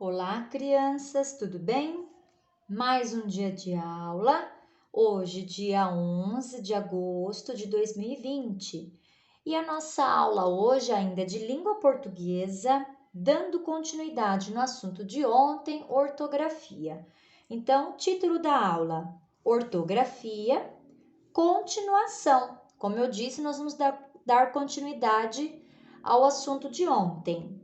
Olá, crianças, tudo bem? Mais um dia de aula, hoje, dia 11 de agosto de 2020. E a nossa aula hoje ainda é de língua portuguesa, dando continuidade no assunto de ontem, ortografia. Então, título da aula: Ortografia, continuação. Como eu disse, nós vamos dar continuidade ao assunto de ontem.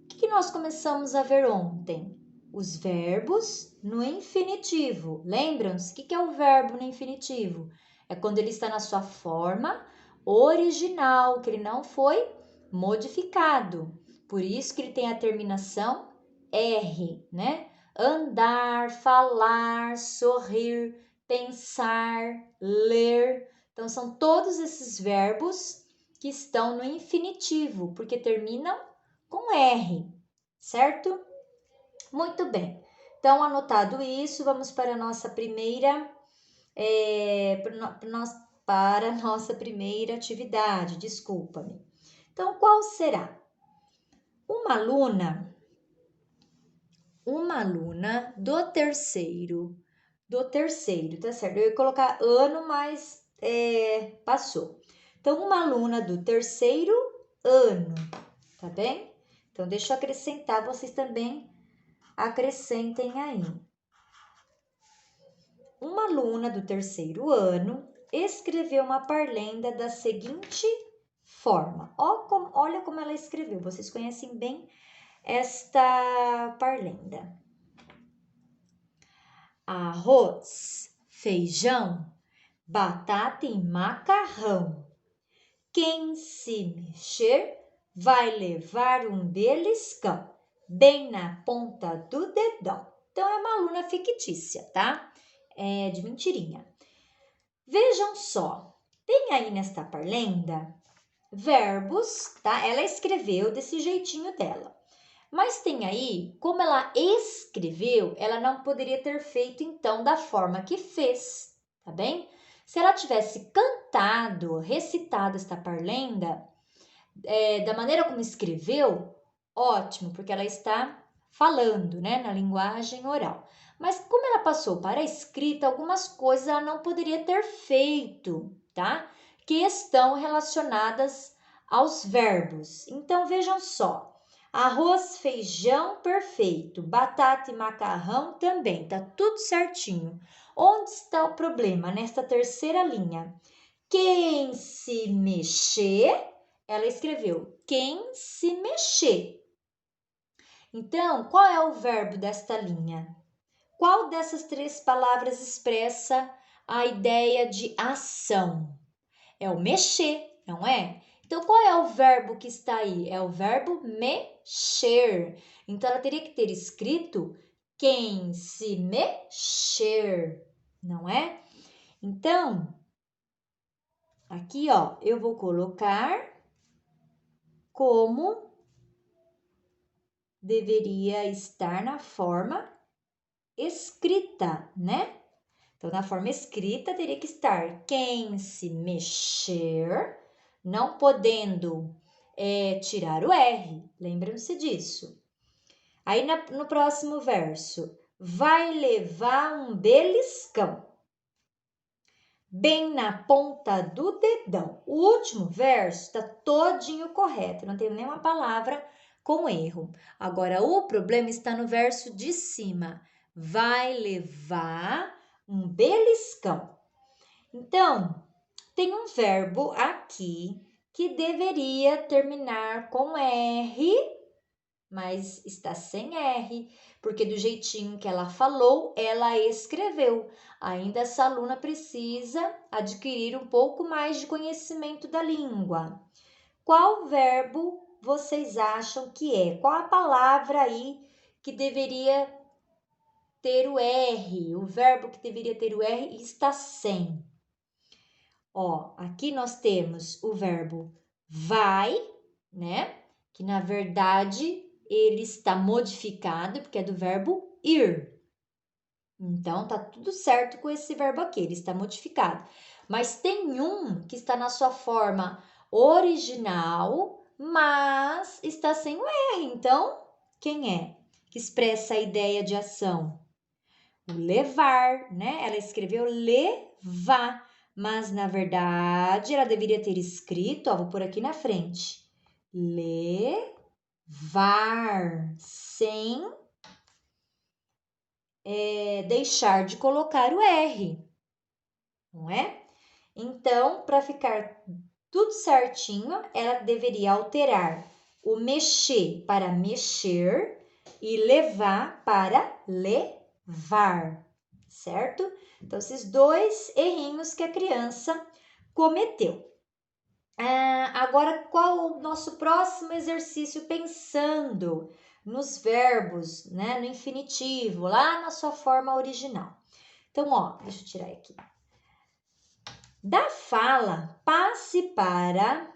O que nós começamos a ver ontem? Os verbos no infinitivo. Lembram-se? O que é o verbo no infinitivo? É quando ele está na sua forma original, que ele não foi modificado. Por isso que ele tem a terminação R, né? Andar, falar, sorrir, pensar, ler. Então, são todos esses verbos que estão no infinitivo, porque terminam com R, certo? Muito bem. Então, anotado isso, vamos para a nossa primeira, para a nossa primeira atividade, desculpa-me. Então, qual será? Uma aluna do terceiro, tá certo? Eu ia colocar ano, mas passou. Então, uma aluna do terceiro ano, tá bem? Então, deixa eu acrescentar, vocês também acrescentem aí. Uma aluna do terceiro ano escreveu uma parlenda da seguinte forma. Olha como ela escreveu, vocês conhecem bem esta parlenda. Arroz, feijão, batata e macarrão. Quem se mexer vai levar um beliscão, bem na ponta do dedão. Então, é uma aluna fictícia, tá? É de mentirinha. Vejam só, tem aí nesta parlenda verbos, tá? Ela escreveu desse jeitinho dela. Mas tem aí, como ela escreveu, ela não poderia ter feito então da forma que fez, tá bem? Se ela tivesse cantado, recitado esta parlenda, da maneira como escreveu, ótimo, porque ela está falando, né, na linguagem oral. Mas como ela passou para a escrita, algumas coisas ela não poderia ter feito, tá? Que estão relacionadas aos verbos. Então, vejam só. Arroz, feijão, perfeito. Batata e macarrão também, tá tudo certinho. Onde está o problema? Nesta terceira linha. Quem se mexer, ela escreveu quem se mexer. Então, qual é o verbo desta linha? Qual dessas três palavras expressa a ideia de ação? É o mexer, não é? Então, qual é o verbo que está aí? É o verbo mexer. Então, ela teria que ter escrito quem se mexer, não é? Então, aqui, ó, eu vou colocar como deveria estar na forma escrita, né? Então, na forma escrita, teria que estar quem se mexer, não podendo tirar o R. Lembram-se disso. Aí, no próximo verso, vai levar um beliscão, bem na ponta do dedão. O último verso está todinho correto, não tem nenhuma palavra com erro. Agora, o problema está no verso de cima. Vai levar um beliscão. Então, tem um verbo aqui que deveria terminar com R, mas está sem R, porque do jeitinho que ela falou, ela escreveu. Ainda essa aluna precisa adquirir um pouco mais de conhecimento da língua. Qual verbo vocês acham que é? Qual a palavra aí que deveria ter o R? O verbo que deveria ter o R está sem. Ó, aqui nós temos o verbo vai, né? Que na verdade ele está modificado porque é do verbo ir. Então tá tudo certo com esse verbo aqui, ele está modificado. Mas tem um que está na sua forma original, mas está sem o R. Então, quem é? que expressa a ideia de ação? O levar, né? Ela escreveu levar, mas na verdade ela deveria ter escrito, ó, vou por aqui na frente, levar, sem deixar de colocar o R, não é? Então, para ficar tudo certinho, ela deveria alterar o mexer para mexer e levar para levar, certo? Então, esses dois errinhos que a criança cometeu. Agora, qual o nosso próximo exercício pensando nos verbos, né, no infinitivo, lá na sua forma original? Então, ó, deixa eu tirar aqui. Da fala, passe para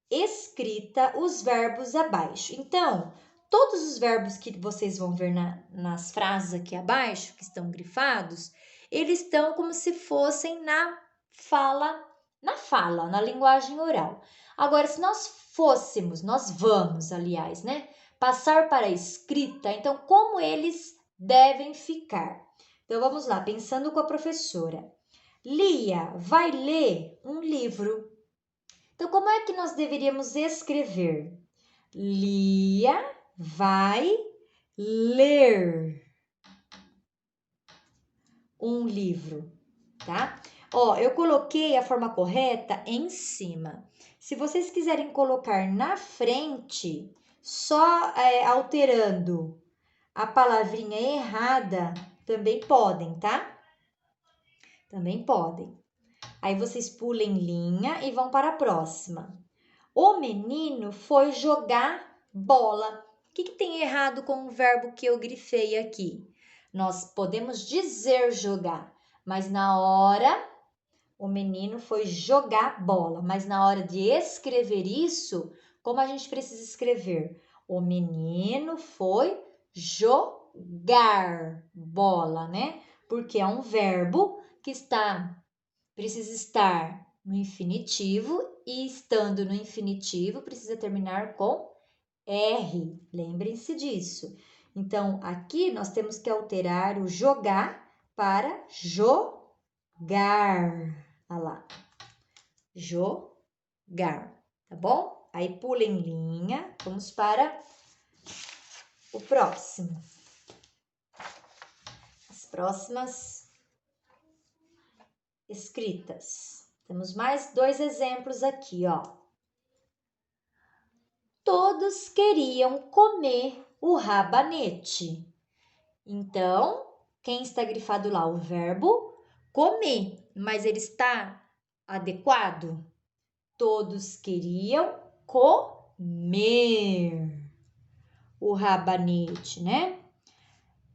escrita os verbos abaixo. Então, todos os verbos que vocês vão ver nas frases aqui abaixo, que estão grifados, eles estão como se fossem na fala, na linguagem oral. Agora, se nós vamos, aliás, né, passar para a escrita, então, como eles devem ficar? Então, vamos lá, pensando com a professora. Lia vai ler um livro. Então, como é que nós deveríamos escrever? Lia vai ler um livro, tá? Ó, eu coloquei a forma correta em cima. Se vocês quiserem colocar na frente, só alterando a palavrinha errada, também podem, tá? Também podem. Aí vocês pulem linha e vão para a próxima. O menino foi jogar bola. O que tem errado com o verbo que eu grifei aqui? Nós podemos dizer jogar, mas na hora o menino foi jogar bola. Mas na hora de escrever isso, como a gente precisa escrever? O menino foi jogar bola, né? Porque é um verbo que precisa estar no infinitivo e estando no infinitivo precisa terminar com R. Lembrem-se disso. Então, aqui nós temos que alterar o jogar para jogar. Olha lá. Jogar, tá bom? Aí pula em linha, vamos para o próximo. As próximas escritas. Temos mais 2 exemplos aqui, ó. Todos queriam comer o rabanete. Então, quem está grifado lá? O verbo comer, mas ele está adequado? Todos queriam comer o rabanete, né?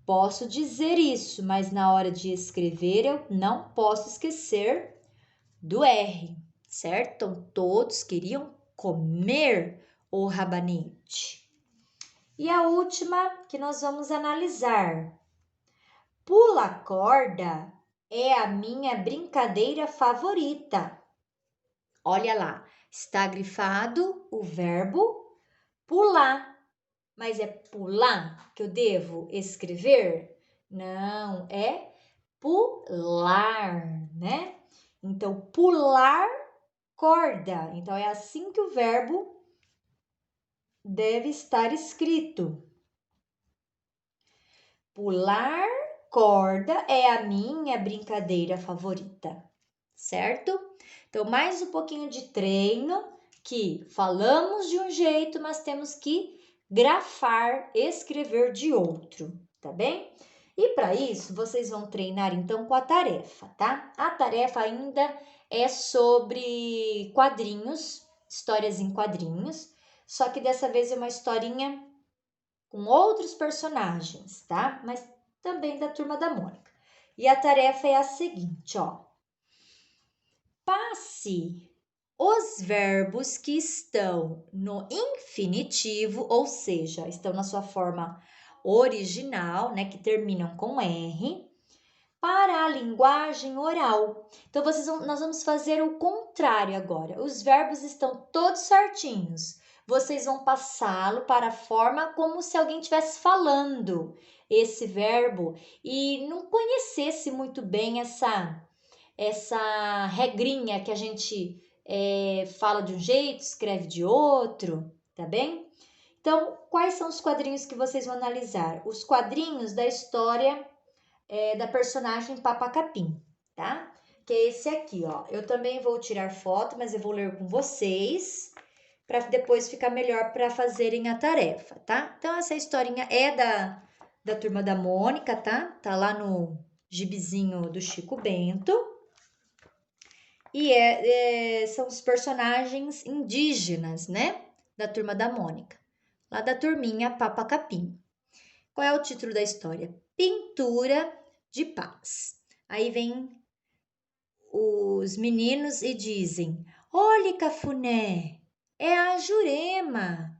Posso dizer isso, mas na hora de escrever eu não posso esquecer do R, certo? Então, todos queriam comer o rabanete. E a última que nós vamos analisar. Pula corda é a minha brincadeira favorita. Olha lá, está grifado o verbo pular. Mas é pular que eu devo escrever? Não, é pular, né? Então, pular corda. Então, é assim que o verbo deve estar escrito. Pular corda é a minha brincadeira favorita, certo? Então, mais um pouquinho de treino, que falamos de um jeito, mas temos que grafar, escrever de outro, tá bem? E para isso, vocês vão treinar então com a tarefa, tá? A tarefa ainda é sobre quadrinhos, histórias em quadrinhos, só que dessa vez é uma historinha com outros personagens, tá? Mas também da Turma da Mônica. E a tarefa é a seguinte, ó. Passe os verbos que estão no infinitivo, ou seja, estão na sua forma original, né, que terminam com R, para a linguagem oral. Então, nós vamos fazer o contrário agora. Os verbos estão todos certinhos. vocês vão passá-lo para a forma como se alguém estivesse falando esse verbo e não conhecesse muito bem essa regrinha que a gente fala de um jeito, escreve de outro, tá bem? Então, quais são os quadrinhos que vocês vão analisar? Os quadrinhos da história da personagem Papa Capim, tá? Que é esse aqui, ó. Eu também vou tirar foto, mas eu vou ler com vocês para depois ficar melhor para fazerem a tarefa, tá? Então, essa historinha é da Turma da Mônica, tá? Tá lá no gibizinho do Chico Bento. E são os personagens indígenas, né? Da Turma da Mônica. Lá da turminha Papa Capim. Qual é o título da história? Pintura de paz. Aí vem os meninos e dizem: olhe, Cafuné, é a Jurema.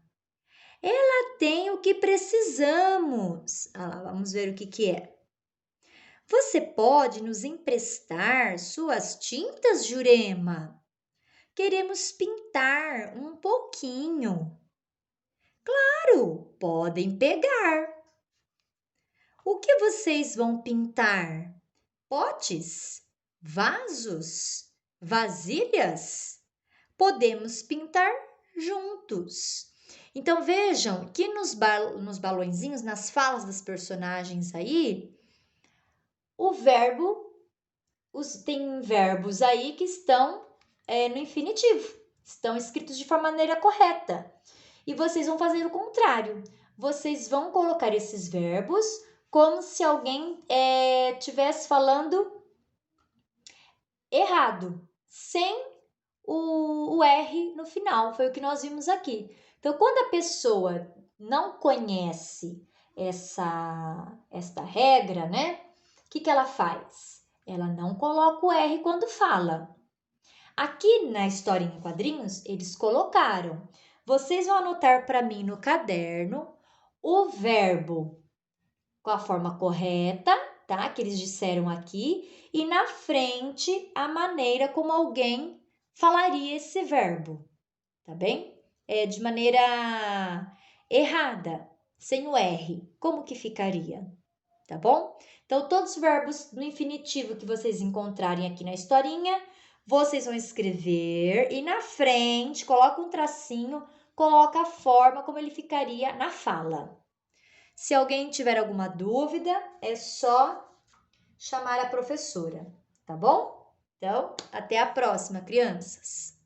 Ela tem o que precisamos. Ah lá, vamos ver o que é. Você pode nos emprestar suas tintas, Jurema? Queremos pintar um pouquinho. Claro, podem pegar. O que vocês vão pintar? Potes? Vasos? Vasilhas? Podemos pintar juntos. Então vejam que nos balõezinhos, nas falas das personagens aí, tem verbos aí que estão no infinitivo, estão escritos de maneira correta. E vocês vão fazer o contrário. Vocês vão colocar esses verbos como se alguém estivesse falando errado, sem o R no final. Foi o que nós vimos aqui. Então, quando a pessoa não conhece esta regra, né? O que ela faz? Ela não coloca o R quando fala. Aqui na história em quadrinhos, eles colocaram. Vocês vão anotar para mim no caderno o verbo com a forma correta, tá? Que eles disseram aqui. E na frente, a maneira como alguém falaria esse verbo, tá bem? De maneira errada, sem o R. Como que ficaria? Tá bom? Então, todos os verbos no infinitivo que vocês encontrarem aqui na historinha, vocês vão escrever e na frente, coloca um tracinho, coloca a forma como ele ficaria na fala. Se alguém tiver alguma dúvida, é só chamar a professora, tá bom? Então, até a próxima, crianças!